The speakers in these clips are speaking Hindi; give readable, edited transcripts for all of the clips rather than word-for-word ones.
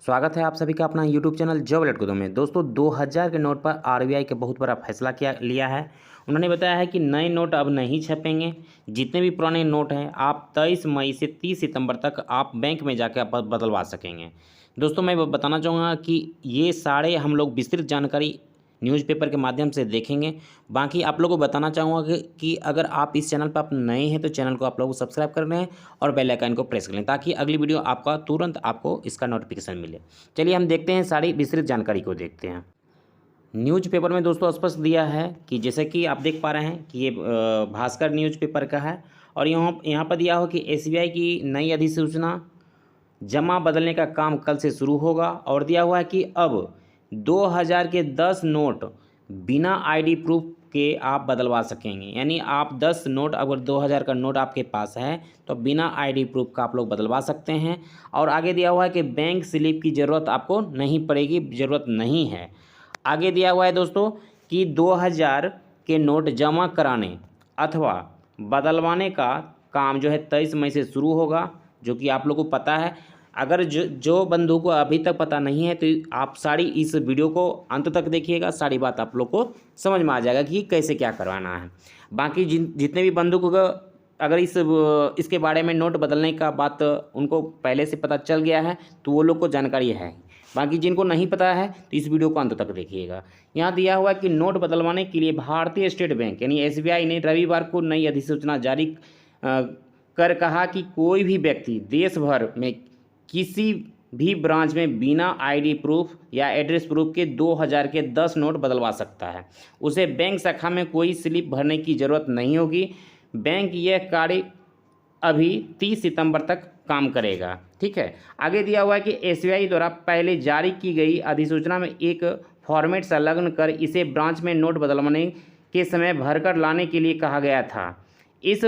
स्वागत है आप सभी का अपना यूट्यूब चैनल जॉब अलर्ट को में। दोस्तों 2000 के नोट पर आरबीआई के बहुत बड़ा फैसला लिया है। उन्होंने बताया है कि नए नोट अब नहीं छपेंगे। जितने भी पुराने नोट हैं आप 23 मई से 30 सितंबर तक आप बैंक में जाकर बदलवा सकेंगे। दोस्तों मैं बताना चाहूँगा कि ये सारे हम लोग विस्तृत जानकारी न्यूज़पेपर के माध्यम से देखेंगे। बाकी आप लोगों को बताना चाहूँगा कि अगर आप इस चैनल पर आप नए हैं तो चैनल को आप लोग सब्सक्राइब कर लें और बेल आइकन को प्रेस कर लें ताकि अगली वीडियो आपका तुरंत आपको इसका नोटिफिकेशन मिले। चलिए हम देखते हैं, सारी विस्तृत जानकारी को देखते हैं। न्यूज़पेपर में दोस्तों स्पष्ट दिया है कि जैसे कि आप देख पा रहे हैं कि ये भास्कर न्यूज़पेपर का है और यहाँ पर दिया हो कि एसबीआई की नई अधिसूचना जमा बदलने का काम कल से शुरू होगा और दिया हुआ है कि अब 2000 के 10 नोट बिना आईडी प्रूफ के आप बदलवा सकेंगे। यानी आप 10 नोट, अगर 2000 का नोट आपके पास है तो बिना आईडी प्रूफ का आप लोग बदलवा सकते हैं। और आगे दिया हुआ है कि बैंक स्लिप की ज़रूरत आपको नहीं पड़ेगी, ज़रूरत नहीं है। आगे दिया हुआ है दोस्तों कि 2000 के नोट जमा कराने अथवा बदलवाने का काम जो है 23 मई से शुरू होगा, जो कि आप लोग को पता है। अगर जो बंधु को अभी तक पता नहीं है तो आप सारी इस वीडियो को अंत तक देखिएगा, सारी बात आप लोग को समझ में आ जाएगा कि कैसे क्या करवाना है। बाकी जितने भी बंधु को अगर इसके बारे में नोट बदलने का बात उनको पहले से पता चल गया है तो वो लोग को जानकारी है। बाकी जिनको नहीं पता है तो इस वीडियो को अंत तक देखिएगा। यहाँ दिया हुआ है कि नोट बदलवाने के लिए भारतीय स्टेट बैंक यानी एसबीआई ने रविवार को नई अधिसूचना जारी कर कहा कि कोई भी व्यक्ति देश भर में किसी भी ब्रांच में बिना आईडी प्रूफ या एड्रेस प्रूफ के 2000 के 10 नोट बदलवा सकता है। उसे बैंक शाखा में कोई स्लिप भरने की ज़रूरत नहीं होगी। बैंक यह कार्य अभी 30 सितंबर तक काम करेगा। ठीक है। आगे दिया हुआ है कि एसबीआई द्वारा पहले जारी की गई अधिसूचना में एक फॉर्मेट संलग्न कर इसे ब्रांच में नोट बदलवाने के समय भरकर लाने के लिए कहा गया था। इस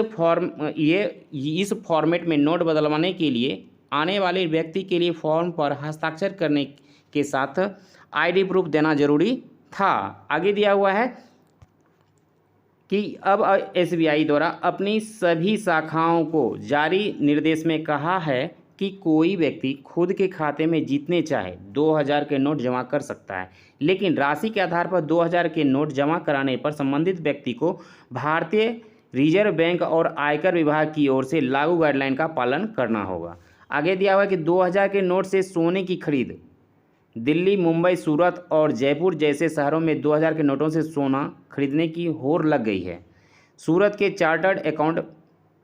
फॉर्मेट में नोट बदलवाने के लिए आने वाले व्यक्ति के लिए फॉर्म पर हस्ताक्षर करने के साथ आईडी प्रूफ देना जरूरी था। आगे दिया हुआ है कि अब एसबीआई द्वारा अपनी सभी शाखाओं को जारी निर्देश में कहा है कि कोई व्यक्ति खुद के खाते में जितने चाहे 2000 के नोट जमा कर सकता है, लेकिन राशि के आधार पर 2000 के नोट जमा कराने पर संबंधित व्यक्ति को भारतीय रिजर्व बैंक और आयकर विभाग की ओर से लागू गाइडलाइन का पालन करना होगा। आगे दिया हुआ है कि 2000 के नोट से सोने की खरीद दिल्ली, मुंबई, सूरत और जयपुर जैसे शहरों में 2000 के नोटों से सोना खरीदने की होड़ लग गई है। सूरत के चार्टर्ड अकाउंट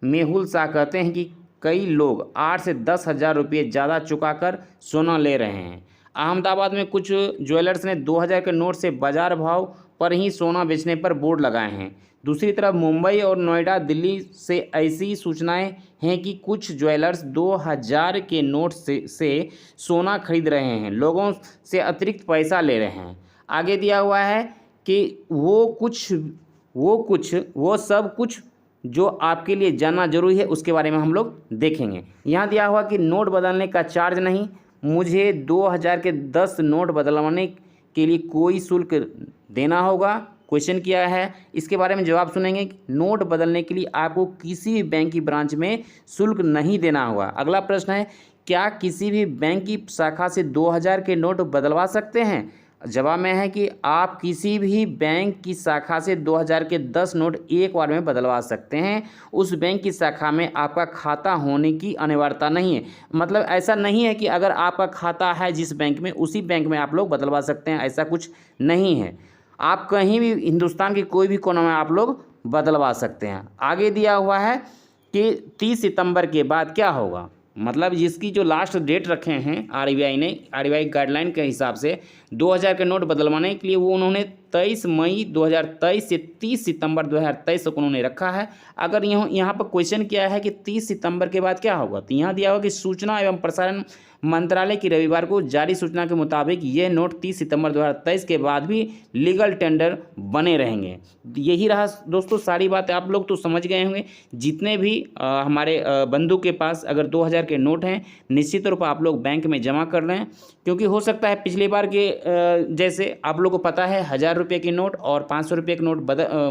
मेहुल शाह कहते हैं कि कई लोग 8 से 10 हज़ार रुपये ज़्यादा चुकाकर सोना ले रहे हैं। अहमदाबाद में कुछ ज्वेलर्स ने 2000 के नोट से बाजार भाव पर ही सोना बेचने पर बोर्ड लगाए हैं। दूसरी तरफ मुंबई और नोएडा, दिल्ली से ऐसी सूचनाएं हैं कि कुछ ज्वेलर्स 2000 के नोट से सोना खरीद रहे हैं, लोगों से अतिरिक्त पैसा ले रहे हैं। आगे दिया हुआ है कि वो सब कुछ जो आपके लिए जानना जरूरी है उसके बारे में हम लोग देखेंगे। यहाँ दिया हुआ कि नोट बदलने का चार्ज नहीं, मुझे 2000 के 10 नोट बदलवाने के लिए कोई शुल्क देना होगा। क्वेश्चन किया है, इसके बारे में जवाब सुनेंगे। नोट बदलने के लिए आपको किसी भी बैंक की ब्रांच में शुल्क नहीं देना होगा। अगला प्रश्न है, क्या किसी भी बैंक की शाखा से 2000 के नोट बदलवा सकते हैं? जवाब में है कि आप किसी भी बैंक की शाखा से 2000 के 10 नोट एक बार में बदलवा सकते हैं। उस बैंक की शाखा में आपका खाता होने की अनिवार्यता नहीं है। मतलब ऐसा नहीं है कि अगर आपका खाता है जिस बैंक में, उसी बैंक में आप लोग बदलवा सकते हैं, ऐसा कुछ नहीं है। आप कहीं भी हिंदुस्तान के कोई भी कोने में आप लोग बदलवा सकते हैं। आगे दिया हुआ है कि 30 सितंबर के बाद क्या होगा, मतलब जिसकी जो लास्ट डेट रखे हैं आरबीआई ने, आरबीआई गाइडलाइन के हिसाब से 2000 के नोट बदलवाने के लिए वो उन्होंने 23 मई 2023 से 30 सितंबर 2023 तक उन्होंने रखा है। अगर यहाँ पर क्वेश्चन किया है कि 30 सितंबर के बाद क्या होगा, तो यहाँ दिया हुआ कि सूचना एवं प्रसारण मंत्रालय की रविवार को जारी सूचना के मुताबिक ये नोट 30 सितंबर 2023 के बाद भी लीगल टेंडर बने रहेंगे। यही रहा दोस्तों, सारी बातें आप लोग तो समझ गए होंगे। जितने भी हमारे बंधु के पास अगर 2000 के नोट हैं, निश्चित तौर पर आप लोग बैंक में जमा कर लें, क्योंकि हो सकता है पिछली बार के जैसे आप लोग को पता है 1000 रुपये की नोट और 500 रुपये के नोट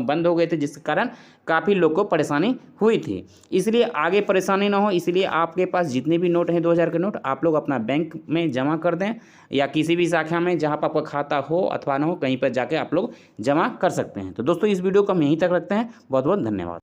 बंद हो गए थे, जिसके कारण काफ़ी लोग को परेशानी हुई थी। इसलिए आगे परेशानी ना हो, इसलिए आपके पास जितने भी नोट हैं 2000 के नोट, आप लोग अपना बैंक में जमा कर दें या किसी भी शाखा में जहाँ पर आपका खाता हो अथवा ना हो, कहीं पर जाके आप लोग जमा कर सकते हैं। तो दोस्तों इस वीडियो को हम यहीं तक रखते हैं। बहुत बहुत धन्यवाद।